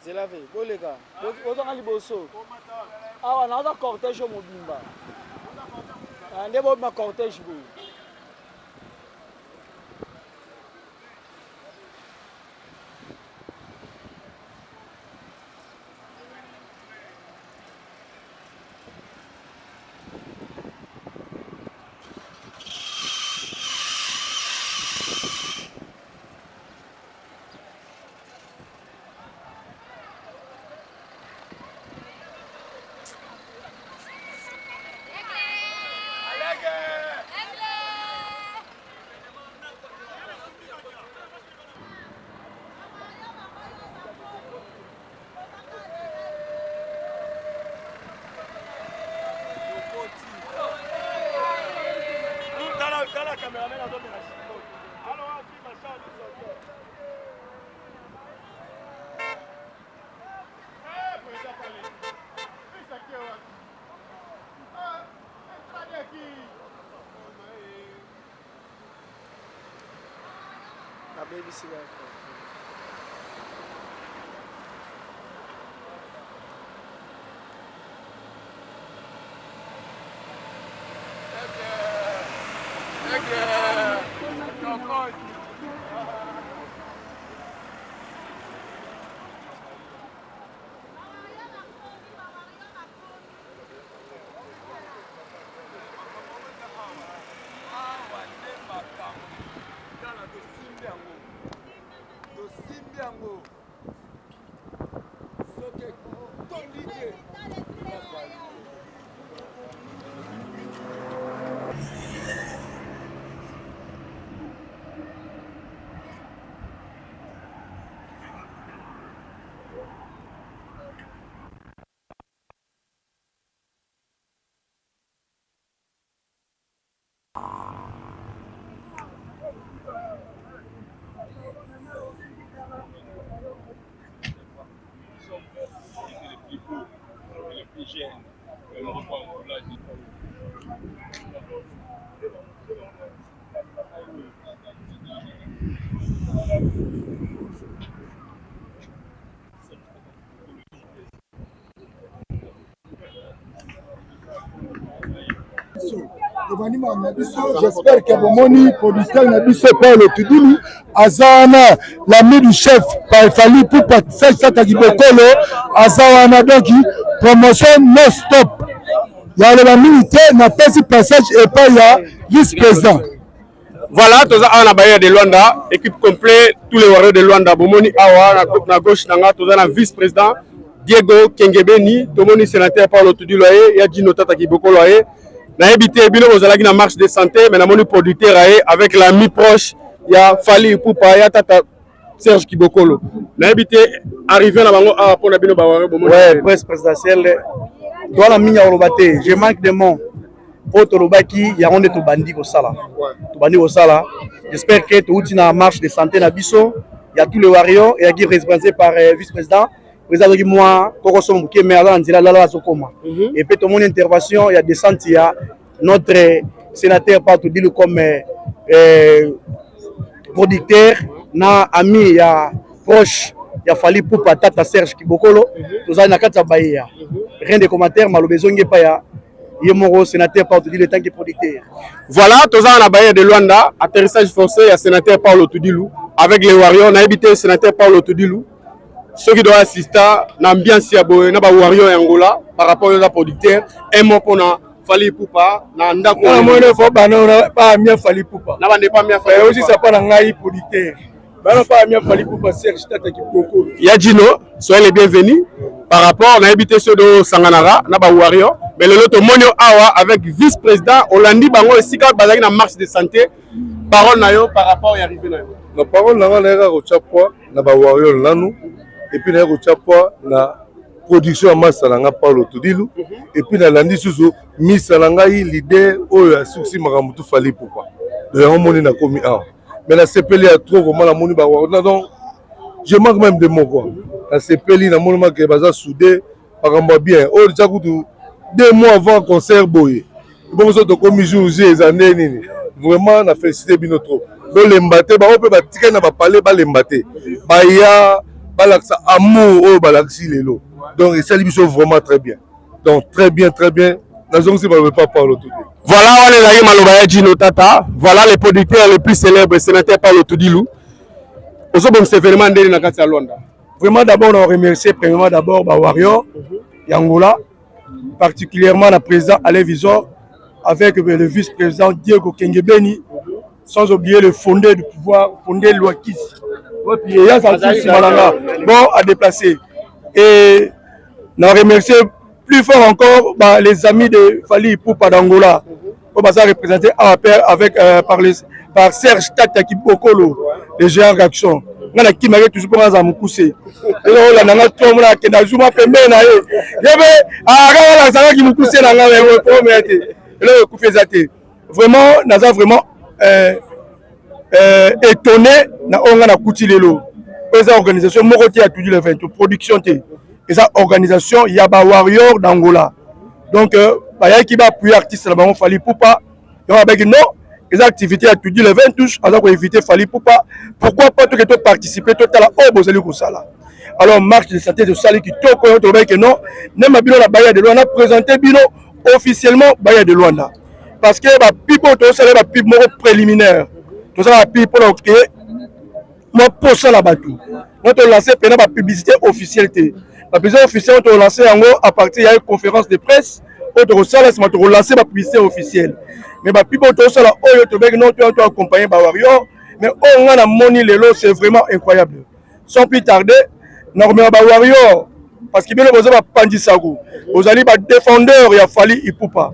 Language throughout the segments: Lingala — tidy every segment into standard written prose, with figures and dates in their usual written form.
C'est la vie. Bon les gars, vous avez liboso. Ah on a un cortège au Mobimba. On a un cortège. Baby cigarette. J'espère que Bomoni, producteur Nabiso Paul Tudulu, Azana, l'ami du chef, par Fali pour Sata Kibokolo, Azana donc promotion non stop. Il y a le militaire, n'a pas ce passage et pas il y a vice-président. Voilà, tous on a baillé de Luanda, équipe complète, tous les warriors de Luanda, Bomoni Awa, na gauche, tous on a vice-président, Diego Kengebeni, Tomoni sénateur Paul Tudulu, il y a Dino Tata Kibokolo. Na habité bilo ozalaki na marche de santé mais na moni producteur avec l'ami proche il y a Fali Poupa ya tata Serge Kibokolo na habité arrivé na bango a pona bino baware bomo ouais presse présidentielle doit la minya robaté je manque de mots autre robaki ya onde to bandi ko sala to bandi ko sala j'espère que tout na marche de santé na biso il y a tous les warriors et qui représenté par vice-président président qui moi koko somo qui mais ala nzela la sokoma et puis tout mon intervention il y a descente il y a notre sénateur partout dit comme producteur na ami il y a proche il y a Fali pour tata Serge Kibokolo tous na kata baïa rien de commentaires malobezo ngepa ya yemoro sénateur partout dit le temps qui producteur voilà tous na baïa de Luanda atterrissage forcé il y a sénateur Paulo Tudilu avec les warriors na habité sénateur Paulo Tudilu ceux qui doivent assister à l'ambiance ya boye na ba warrior Angola par rapport aux producteurs un mot pour na Fali Poupa na ndako na mone fo bana pas mieux Fali Poupa na bande pas mieux Fali aussi ça pas na ngai producteur bana pas mieux Fali Poupa Serge Tata Kibokolo ya Dino soyez les bienvenus par rapport na habité ceux de Sanganara na ba warrior mais le loto monio awa avec vice-président Olandi bango esika bazaki na marche de santé parole na yo par rapport ya arrivé na yo la parole na nga ko chapwa na ba warrior lanu et puis na ko chapwa na production à Massalanga Paulo Tudilu et puis na landi susu Misalanga l'idée oyo succès makamutu Fali Poupa de moni na komi a mais la CPL a trop vraiment la moni ba donc je manque même de mots quoi la CPL na moni que baza soudé par bien oh déjà 2 mois avant concert boye bon so to komi jour les années nini vraiment na félicité bino trop do lembate ba ope ba tika na ba parler ba lembate ba ya balakisa amour oyo balakisi lelo donc esali biso vraiment très bien donc très bien nazongisi balobe pas Paulo Tudilou. Voilà wana ezalaki maloba ya Gino Tata, voilà les producteurs les plus célèbres sénateur Paulo Tudilou ozobongisa événement ndeni na kati ya Luanda. Vraiment d'abord on remercie premièrement d'abord Warrior Yangola, particulièrement le président Alain Visor avec le vice-président Diego Kengebeni, sans oublier le fondé du pouvoir, fondé Loakis. Bon à déplacer. Et on remercie plus fort encore les amis de Fali Ipupa d'Angola, qui sont représentés par Serge Tata Kibokolo, les géants d'action. On a qui m'a toujours pour un Zamoukousé. Et là, on a tout le monde qui a Zuma Pembe. Il y avait un qui m'a poussé dans la vraiment, nous avons vraiment étonné on a coûté les lots. Les organisations, Moroté a tout dit le 20, production, les organisations, il y a des warriors d'Angola. Donc, il y a qui va appuyer artistes là-bas, il fallait pour pas. Non, les activités à tout dit le 20 touches, on a évité fallait pour pas. Pourquoi pas tout que tu participer tout à la alors, marche de santé de Sali qui toque que non, même Bino la Baye de Luanda a présenté Bino officiellement Baye de Luanda. Parce que les people, tout ça, les people préliminaires, tout ça, les people, ok, moi, pour ça, là-bas, tout. Nous avons lancé la publicité officielle. La publicité officielle, on a lancé à partir de une conférence de presse, on a lancé la publicité officielle. Mais les people, tout ça, nous avons accompagné les Warriors, mais on a monnaie, c'est vraiment incroyable. Sans plus tarder, nous avons les Warriors, parce que bien vous avez Pandisago, vous allez les défendeurs, il a fallu Ipupa.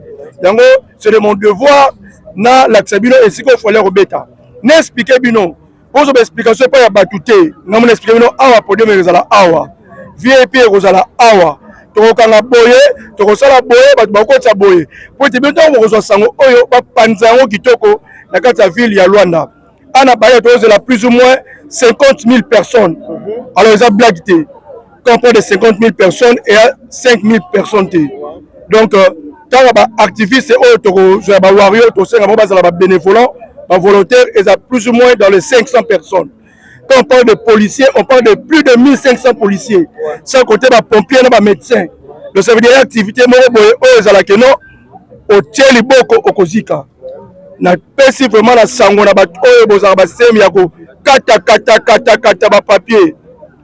C'est de mon devoir, na l'accès et si qu'on faut les rebêta. N'expliquez bino. Pour cette explication, pas y a batouté. Nous avons expliqué bino awa pour dire mais rosala awa. VIP rosala awa. Tokanga boye, tokosala boye, bako tsa boye. Pour te bien temps vous sango oyo ba panzango kitoko na kati ya ville ya Luanda. Ana baye to la plus ou moins 50 000 personnes. Alors ils ont blagué. Quand on parle de 50 000 personnes et à 5 000 personnes. Donc, quand les activistes et autres, warriors, les bénévolants, les volontaires, ils ont plus ou moins dans les 500 personnes. Quand on parle de policiers, on parle de plus de 1500 policiers. Sans compter les pompiers et les médecins. Donc, ça veut dire l'activité, ils ont au Tcheli Boko, au Kozika. Na pesi vraiment la sango na bato oyo bozala basemi ya ko kata ba papier.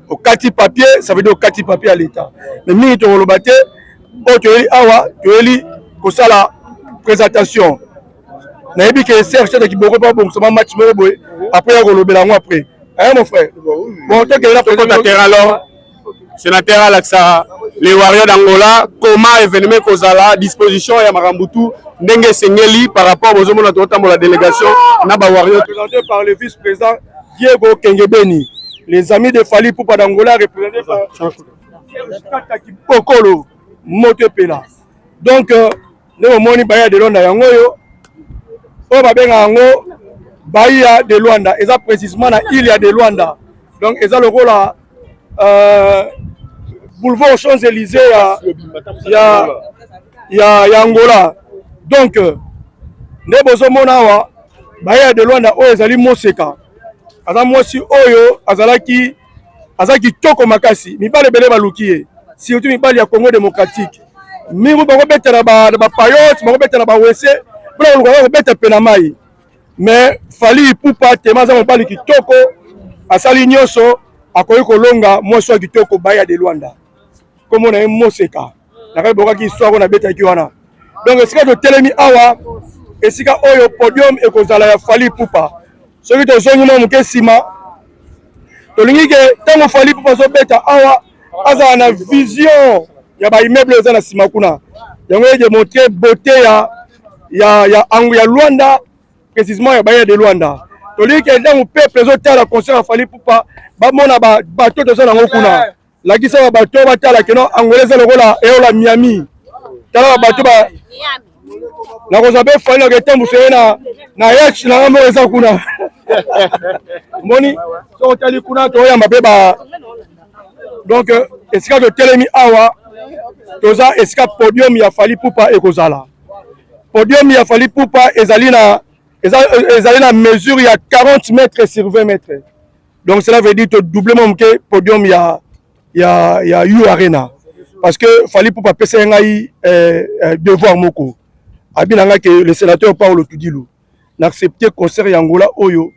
Au kati papier, ça veut dire au kati papier à l'État. Mais mingi to lobate, o to eli awa, to eli ko sala présentation. Na yebi que Serge Tata Kiboko pas bon sama match mo boy après ya ko lobela ngo après. Hein mon frère. Bon to que là pour terrain alors. Sénateur Alaxa, les Warriors d'Angola, comment événement kozala disposition ya Marambutu ndenge sengeli par rapport aux hommes de la délégation Naba Warrior présenté par le vice-président Diego Kengebeni, les amis de Fali Ipupa d'Angola représentés par Tata Kibokolo Motepela. Donc le moni Baye de Luanda yangoyo o babenga ngo Baye de Luanda, et ça précisément na île de Luanda. Donc et ça le rôle boulevard aux Champs-Élysées il y a Angola. Donc ne bozomona wa Baye de Luanda o ezali moseka aza mosi oyo azalaki toko makasi mibale bele balukiye surtout mibale ya Congo démocratique mingu bango betela ba payote bango betela ba wese bula ko beta pena mai mais Fali Ipupa temaza mobali kitoko asali nyoso akoyi kolonga moso ya kitoko Baye de Luanda comme on a moseka na ka boka ki histoire na beta ki wana. Donc esika to telemi awa esika oyo podium ekozala ya Fali Ipupa soki tozongi mo muke sima tolingi ke tango Fali Ipupa zo beta awa azala na vision ya ba immeuble eza na sima kuna yango ede montrer beauté ya Luanda, précisément ya Baye de Luanda. Tolingi ke tango peuple zo tala concert ya Fali Ipupa ba mona ba bato toza nango kuna la kisa ba bato ba tala keno angoleza lokola eola Miami tala ba bato ba na kozabe Fali na ketambu sena na yach na ngamo eza kuna moni so tali kuna to ya mabeba. Donc esika de telemi awa toza esika podium ya Fali Ipupa ekozala podium ya Fali Ipupa ezali na mesure ya 40 mètres sur 20 mètres. Donc cela veut dire que doublement que podium il y a U Arena parce que fallait pour pas passer un devoir moko. Abinanga que le sénateur Paolo Tudilu n'accepter concert Yangola Oyo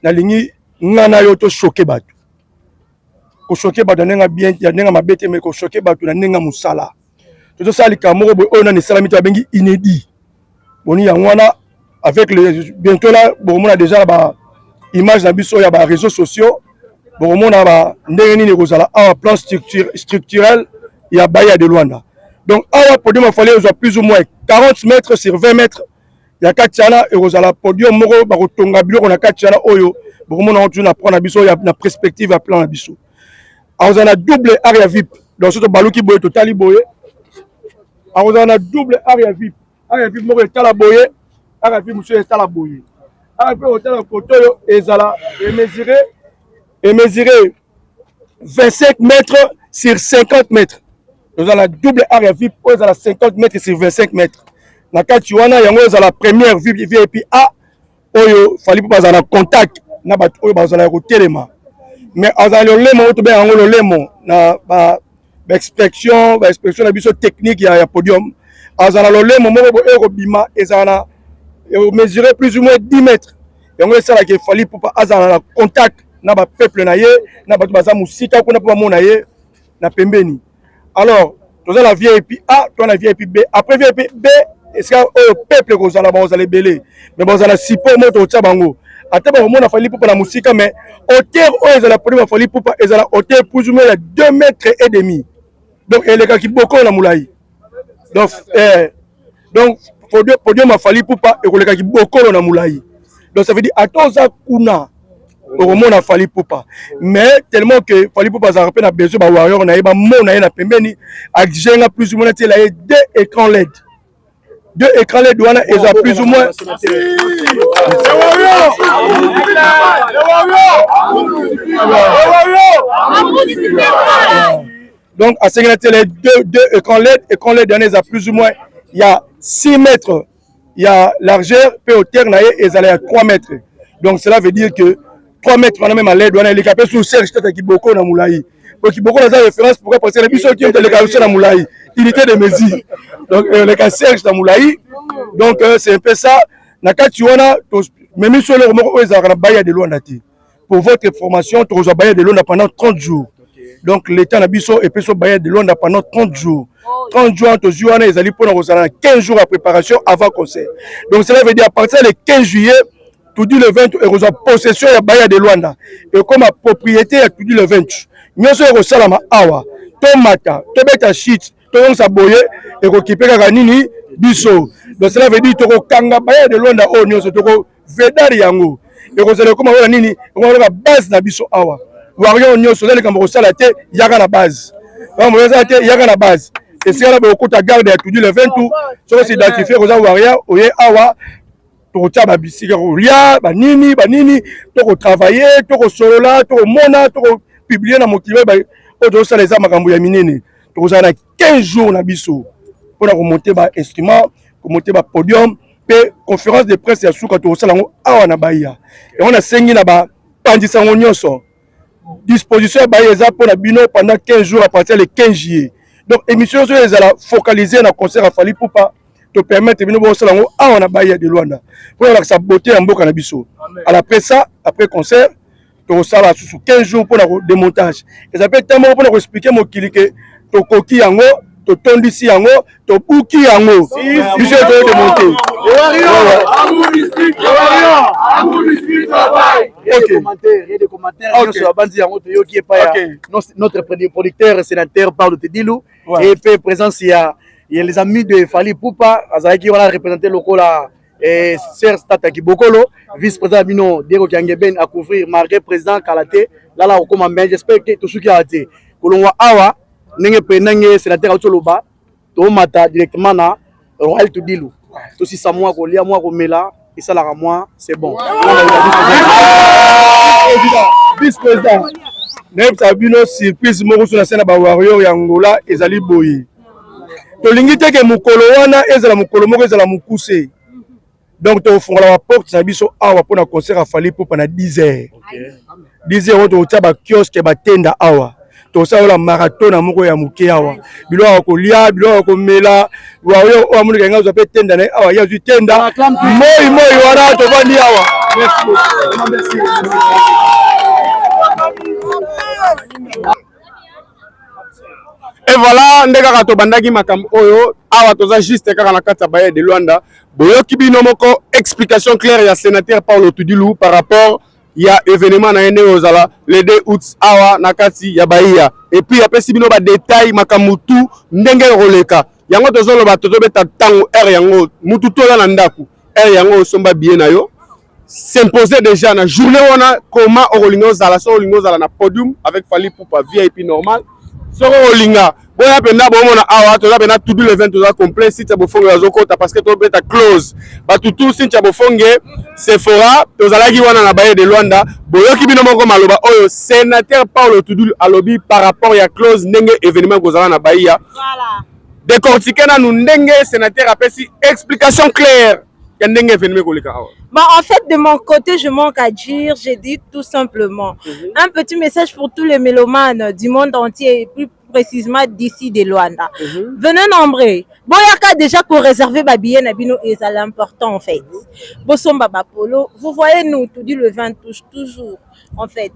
na lingi ngana yo to choquer batu. Ko choquer batu nenga bien ya nenga mabete mais ko choquer batu na nenga musala. Tout ça likamoko boy oyo na ni salamito abengi inédit. Boni yangwana avec le bientôt là bon on a déjà ba image na biso ya ba réseaux sociaux bon on a ba ndenge nini kozala en plan structurel ya Bahia de Luanda. Donc awa podium il fallait soit plus ou moins 40 mètres sur 20 mètres ya katiana et kozala podium moko ba kotonga biloko na katiana oyo bon on a tu na prendre biso ya na perspective à plan na biso. On a double area VIP donc surtout baluki boye totali boye. On a double area VIP moko etala boye area VIP monsieur etala boye. Après hôtel en photo ezala et mesurer 25 mètres sur 50 mètres. Nous avons la double area VIP, nous avons 50 mètres sur 25 mètres. Na kati wana yango ezala première VIP A oyo fali pas en contact na ba oyo bazala ko telema. Mais azala le lemo to be yango le lemo na ba expression na biso technique ya podium. Azala le lemo moko eko bima ezala mesurer plus ou moins 10 mètres. Et ça qu'il fallait pour pas avoir contact na ba peuple na ye na ba baza musika ko na pa mona ye na pembeni. Alors tu as la VIP A, tu as la VIP B. Après VIP B, est-ce que le peuple ko zala ba zala belé mais ba zala sipo moto tsa bango. Ata ba mona fallait pour pas la musika mais hauteur o ezala premier fallait pour pas ezala hauteur plus ou moins 2 mètres et demi. Donc elle est qui beaucoup na moulai. Donc podium a fallu pour pas et qui beaucoup na moulai. Donc ça veut dire atoza kuna au moment a fallu pour pas mais tellement que fallu pour pas rappeler na besoin ba warrior na ba mona na pembeni a plus ou moins il a deux écrans LED wana ils ont plus ou moins donc à ce que deux écrans LED wana ils ont plus ou moins il y a 6 mètres. Il y a largeur, puis hauteur, et ils allaient à 3 mètres. Donc cela veut dire que 3 mètres, on a même à l'aide, on a les capés sous Serge Tatakiboko na Moulaï. Donc Kiboko a la référence pour parce que les bisous qui ont les carrosses na Moulaï. Unité de mesure. Donc les cas Serge na Moulaï. Donc c'est un peu ça. Nakatuana, même sur le moment où ils ont Bahia de Luanda. Pour votre information, tu as Bahia de Luanda pendant 30 jours. Donc l'État n'a biso et puis Bahia de Luanda pendant 30 jours. 30 jours entre Juana et Zali pour 15 jours à préparation avant concert. Donc cela veut dire à partir du 15 juillet, tout dit le 20, et vous avez possession de Bahia de Luanda. Et comme propriété, tout dit le 20. Nous sommes salama awa, tomata, tobeta shit, tomon saboye, et vous qui pega nini biso. Donc cela veut dire que kanga Bahia de Luanda oh nous sommes vedari yango. Et vous allez comme on nini, on a la base na biso awa. Warion nous sommes les camarades salate, yaga la base. On va dire yaga la base. Et si on a beaucoup de garde à tout le 20 tout, ça c'est identifié aux Warriors, au Awa, tout le ba bisika lia, ba nini, tout travailler, tout solo là, tout mona, tout publier na motiver ba auto ça les amakambo ya minene. Tout ça na 15 jours na biso pour remonter ba instrument, pour monter ba podium, pe conférence de presse ya suka tout ça lango awa na Bahia. Et on a sengi na ba pandisa nyonso. Disposition ba eza pour na bino pendant 15 jours à partir le 15 juillet. Donc émission sur les ala focaliser dans concert à Fali pour pas te permettre de nous salango ah on a Bahia de Luanda pour avoir sa beauté en boka na biso. Après ça après concert to sala sous 15 jours pour le démontage et ça peut tellement pour expliquer mo kilike to koki yango to tondisi yango to buki yango monsieur to démonter des commentaires sur la bande yango to yoki e pa notre producteur sénateur Paolo Tudilu et puis présence il y a les amis de Fali Poupa azaki wala représenter lokola et Serge Tatakibokolo vice-président Bino Diego Kangeben à couvrir marqué président Kalate là au commandement j'espère que tout ce qui a été kolongwa awa ndenge penange sénateur Otoloba to mata directement na Royal Tudilu to si sa moi ko lia moi ko mela et ça la moi c'est bon vice-président Nebta Bino surprise moko sur la scène ba warrior ya Angola ezali boyi to lingi teke mukolo wana ezala mukolo moko ezala mukuse. Donc tu fongola la porte na biso awa pour na concert à Fali pour pendant 10 heures. 10 euros tokotia bakiosque batenda awa tosala marathon na moko ya moke awa biloko ya kolia biloko ya komela oyo amonaka nga ozwa mpe tenda na ye awa ye azwi tenda moi wana tovandi awa. Et voilà, ndeka kaka tobandaki makambo oyo awa toza juste kaka na kati ya Baye de Luanda boyoki bino moko explication claire ya sénateur Paulo Tudilu par rapport ya événement na ene ozala le 2 août awa na kati ya Bahia et puis apesi bino ba détail makambo tu ndenge roleka yango tozoloba tozobeta tango r yango mutu tola na ndaku r yango somba bien na yo s'imposer déjà na journée wana comment olingo ozala so olingo ozala na podium avec Fally Ipupa VIP normal soko olinga boya penda bomona awa toza penda tout le 20 toza complet si Tiabofonge azokota parce que to beta close batutu si Tiabofonge Sephora tozalaki wana na Baye de Luanda boyoki bino moko maloba oyo sénateur Paulo Tudilu alobi par rapport ya close ndenge événement kozala na Bahia voilà décortiquer na nu ndenge sénateur apesi explication claire ya ndenge événement koleka awa. Bon, en fait, de mon côté, je manque à dire, j'ai dit tout simplement un petit message pour tous les mélomanes du monde entier et plus précisément d'ici de Luanda. Venez nombreux. Bon, il y a déjà pour réserver Babien Nabino et c'est l'important en fait. Bossomba Polo, vous voyez nous, tout dit le 20 touche toujours. En fait,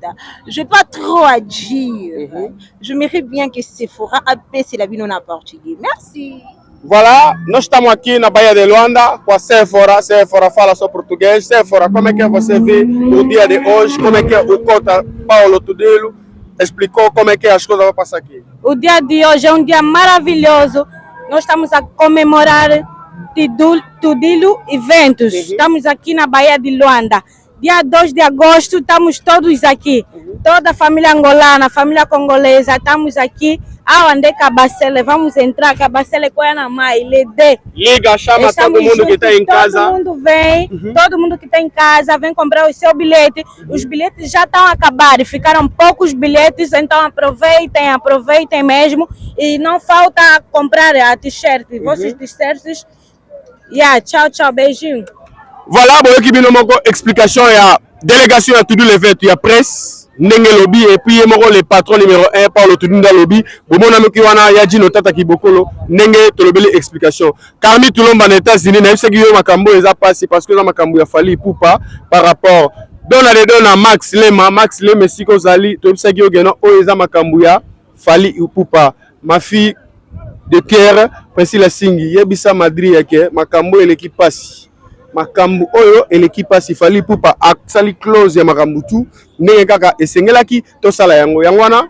je n'ai pas trop à dire. Je mérite bien que Sephora apaiser la bino en portugais. Merci. Voilà, nós estamos aqui na Baía de Luanda com a Sephora fala só português. Sephora, como é que você vê o dia de hoje? Como é que o cota Paulo Tudilu explicou como é que as coisas vão passar aqui? O dia de hoje é um dia maravilhoso. Nós estamos a comemorar Tudilu Eventos. Estamos aqui na Baía de Luanda. Dia 2 de agosto estamos todos aqui. Toda a família angolana, a família congolesa, estamos aqui. Aonde Cabacele, vamos entrar, Cabacele Coiana Mai, Lede. Liga, chama todo mundo que está em casa. Todo mundo vem, todo mundo que está em casa, vem comprar o seu bilhete. Os bilhetes já estão acabados, ficaram poucos bilhetes, então aproveitem mesmo. E não falta comprar a t-shirt, vossos t-shirts. Tchau, beijinho. Voilà, boyoki bino moko explication ya délégation ya Tudilu event ya presse ndenge lobby et puis moko le patron numéro 1 Paulo Tudilu lobby bomona moki wana ya Dino Tata Kibokolo ndenge tolobeli explication Carmi Tulomba na États-Unis na yebisaki yo makambo eza pasi parce que na makambo ya Fally Ipupa par rapport dona le dona Max Lema siko zali to yebisaki yo gena oyo eza makambo ya Fally Ipupa ma fille de cœur Priscilla Singi yebisa Madrid yake makambo eleki pasi makambu oyo l'équipe pasi Fally Ipupa asali close ya makambu tu ndenge kaka esengelaki to sala yango wana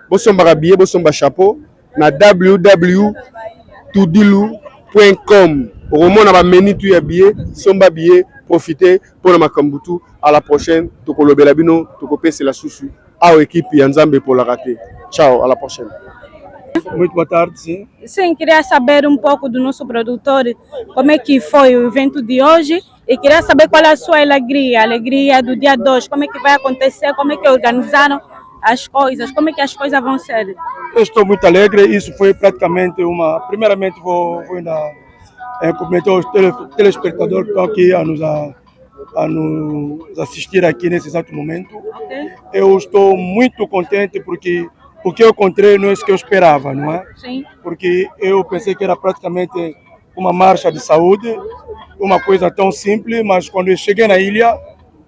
bosomba billet bosomba chapeau na www.tudilu.com romona ba menu tu ya billet somba billet profiter pour na makambu tu à la prochaine tokolobela bino tokopesa la susu ao équipe ya Nzambe pour la rater ciao à la prochaine. Muito boa tarde, sim. Sim, queria saber um pouco do nosso produtor, como é que foi o evento de hoje e queria saber qual é a sua alegria do dia 2, como é que vai acontecer, como é que organizaram as coisas, como é que as coisas vão ser. Eu estou muito alegre, isso foi praticamente primeiramente vou ainda cumprimentar os telespectadores que estão aqui a nos assistir aqui nesse exato momento. Okay. Eu estou muito contente porque o que eu encontrei não é isso que eu esperava, não é? Sim. Porque eu pensei que era praticamente uma marcha de saúde, uma coisa tão simples, mas quando eu cheguei na ilha,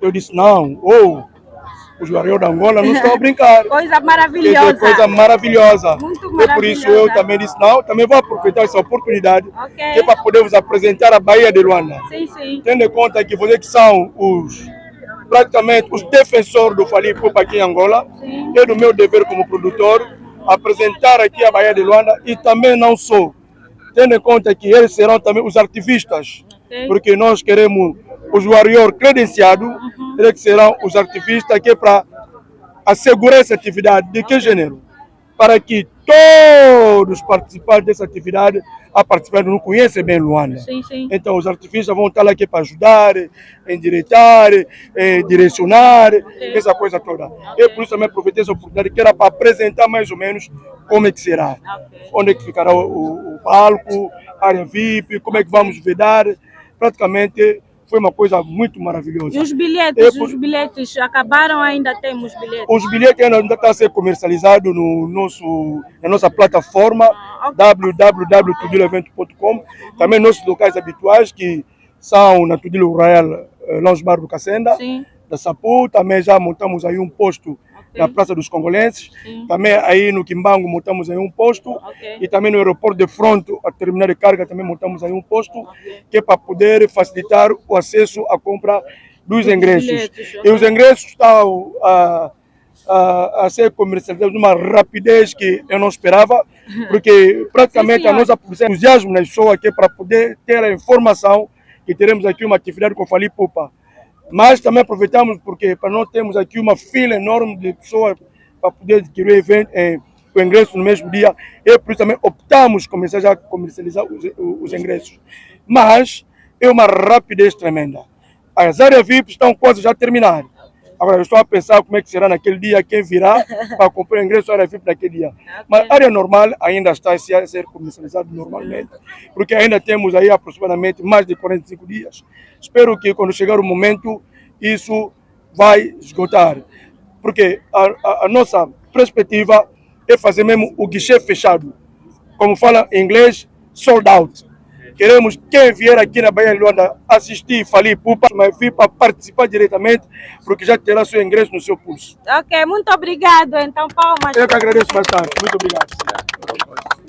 eu disse, não, os Warriors da Angola não estão a brincar. Coisa maravilhosa. Coisa maravilhosa. Muito maravilhosa. E por isso eu também disse, não, também vou aproveitar essa oportunidade que é para poder vos apresentar a Baía de Luanda. Sim. Tendo em conta que vocês que são praticamente os defensores do Fally Ipupa aqui em Angola, é do meu dever como produtor apresentar aqui a Baía de Luanda e também não só, tendo em conta que eles serão também os ativistas, porque nós queremos os Warriors credenciados, eles que serão os ativistas que é para assegurar essa atividade. De que gênero? Para que todos os participantes dessa atividade não conhecem bem Luanda. Sim. Então os artistas vão estar aqui para ajudar, endireitar, direcionar, essa coisa toda. E por isso também aproveitei essa oportunidade que era para apresentar mais ou menos como é que será. Onde é que ficará o palco, área VIP, como é que vamos vedar. Praticamente foi uma coisa muito maravilhosa. E os bilhetes, acabaram, ainda temos bilhetes? Os bilhetes ainda estão a ser comercializados na nossa plataforma www.tudilevento.com. Também nossos locais habituais, que são na Tudilo Royal, Lounge Bar do Cacenda, da Sapu. Também já montamos aí um posto na Praça dos Congolenses. Também aí no Quimbango montamos aí um posto. E também no aeroporto de Fronto, a terminal de carga, também montamos aí um posto, que é para poder facilitar o acesso à compra dos ingressos. E os ingressos estão a ser comercializados numa rapidez que eu não esperava, porque praticamente a nossa entusiasmo nas pessoas aqui para poder ter a informação que teremos aqui uma atividade com Fali Poupa. Mas também aproveitamos porque para nós temos aqui uma fila enorme de pessoas para poder adquirir o ingresso no mesmo dia, e por isso também optamos começar já a comercializar os ingressos. Mas é uma rapidez tremenda. As áreas VIP estão quase já a terminar. Agora eu estou a pensar como é que será naquele dia, quem virá para comprar o ingresso da área VIP naquele dia. Mas a área normal ainda está a ser comercializada normalmente, porque ainda temos aí aproximadamente mais de 45 dias. Espero que quando chegar o momento, isso vai esgotar. Porque a nossa perspectiva é fazer mesmo o guichê fechado. Como fala em inglês, sold out. Queremos quem vier aqui na Bahia de Luanda assistir Fali Poupa, mas vir para participar diretamente, porque já terá seu ingresso no seu pulso. Ok, muito obrigado. Então, palmas. Eu que agradeço bastante. Muito obrigado.